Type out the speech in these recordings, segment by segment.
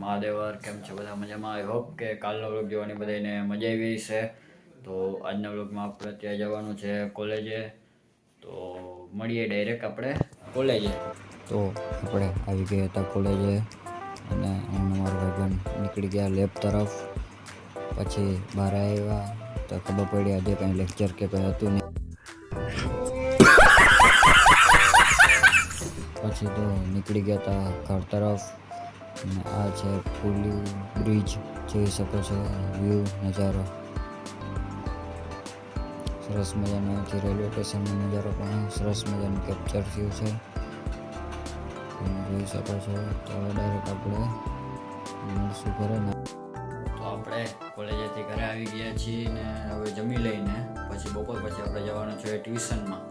મહાદેવર કેમ છે બધા મજામાં? આઈ હોપ કે કાલનો વ્લોગ જોવાની બધાને મજા આવી છે. તો આજના વ્લોગમાં આપણે ત્યાં જવાનું છે કોલેજે, તો મળીએ ડાયરેક્ટ આપણે કોલેજે. તો આપણે આવી ગયા હતા કોલેજે અને હું મારો ભાઈબંધ નીકળી ગયા લેબ તરફ. પછી બહાર આવ્યા તો ખબર પડી આજે કંઈ લેક્ચર કે કંઈ હતું નહીં. પછી તો નીકળી ગયા હતા ઘર તરફ. અને આ છે પુલી બ્રિજ, જોઈ શકો છો વ્યૂ નજારો સરસ મજાનો છે. રેલવે સ્ટેશનનો નજારો પણ સરસ મજાનો કેપ્ચર થયું છે, તમે જોઈ શકો છો. તો ડાયરેક્ટ આપણે મળશું ઘરે ને. તો આપણે કોલેજેથી ઘરે આવી ગયા છીએ ને હવે જમી લઈને પછી બપોર પછી આપણે જવાનું છે ટ્યુશનમાં.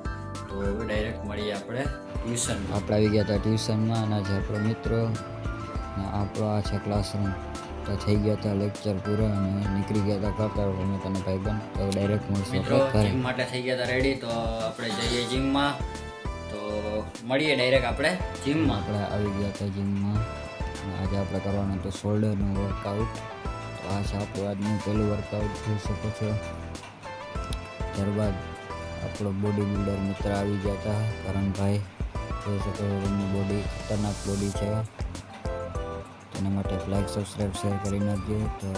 તો હવે ડાયરેક્ટ મળીએ આપણે ટ્યુશન. આપણે આવી ગયા હતા ટ્યુશનમાં અને જે આપણો મિત્રો ને આપણો આ છે ક્લાસરૂમ. તો થઈ ગયા હતા લેક્ચર પૂરા અને નીકળી ગયા હતા કરતા અમે તને ભાઈબંધ. તો ડાયરેક્ટ મળશું મિત્રો જીમ માટે થઈ ગયા હતા રેડી. તો આપણે જઈએ જીમમાં, તો મળીએ ડાયરેક્ટ આપણે જીમમાં. આપણે આવી ગયા હતા જીમમાં અને આજે આપણે કરવાનું હતું શોલ્ડરનું વર્કઆઉટ. તો આ છે આપણું આજનું પહેલું વર્કઆઉટ, જોઈ શકો છો. ત્યારબાદ આપણો બોડી બિલ્ડર મિત્ર આવી ગયા હતા કરણભાઈ, જોઈ શકો છો. એમની બોડી ખતરનાક બોડી છે, તેના માટે લાઈક સબસ્ક્રાઈબ શેર કરી નાખજો. તો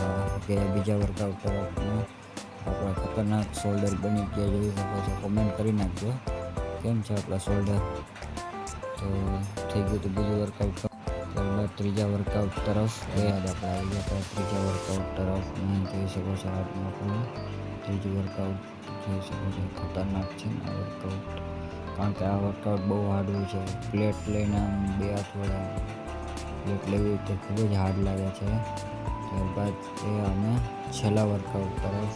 કે બીજા વર્કઆઉટ તરફ આપણા ખતરનાક શોલ્ડર બની ગયા, જોઈ શકો છો. કોમેન્ટ કરી નાખજો કેમ છે આપણા શોલ્ડર. તો થઈ ગયું હતું બીજું વર્કઆઉટ. ત્યારબાદ ત્રીજા વર્કઆઉટ તરફ ગયા આપણે આવી ગયા હતા ત્રીજા વર્કઆઉટ તરફ. અને જોઈ શકો છો હાથમાં આપણું ત્રીજું વર્કઆઉટ જોઈ શકો છો. ખતરનાક છે આ વર્કઆઉટ, કારણ કે આ વર્કઆઉટ બહુ હાર્ડ હોય છે. પ્લેટ લઈને આમ બે હાથ વડે પ્લેટ લેવી તો ખૂબ જ હાર્ડ લાગે છે. ત્યારબાદ એ અમે છેલ્લા વર્કઆઉટ તરફ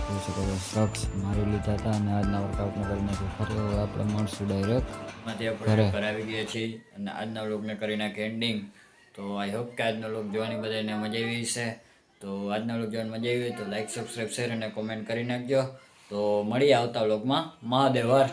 જોઈ શકો છો. શખ્સ મારી લીધા હતા અને આજના વર્કઆઉટને કરી નાખ્યું. ફરી હવે આપણે મળશું ડાયરેક્ટ ઘરે આવી ગયા છીએ અને આજના વ્લોગને કરી નાખી એન્ડિંગ. તો આઈ હોપ કે આજનો વ્લોગ જોવાની બધાને મજા આવી છે. તો આજના વ્લોગ જોવાની મજા આવી હોય તો લાઈક સબસ્ક્રાઈબ શેર અને કોમેન્ટ કરી નાખજો. તો મળીએ આવતા વ્લોગમાં. મહાદેવર.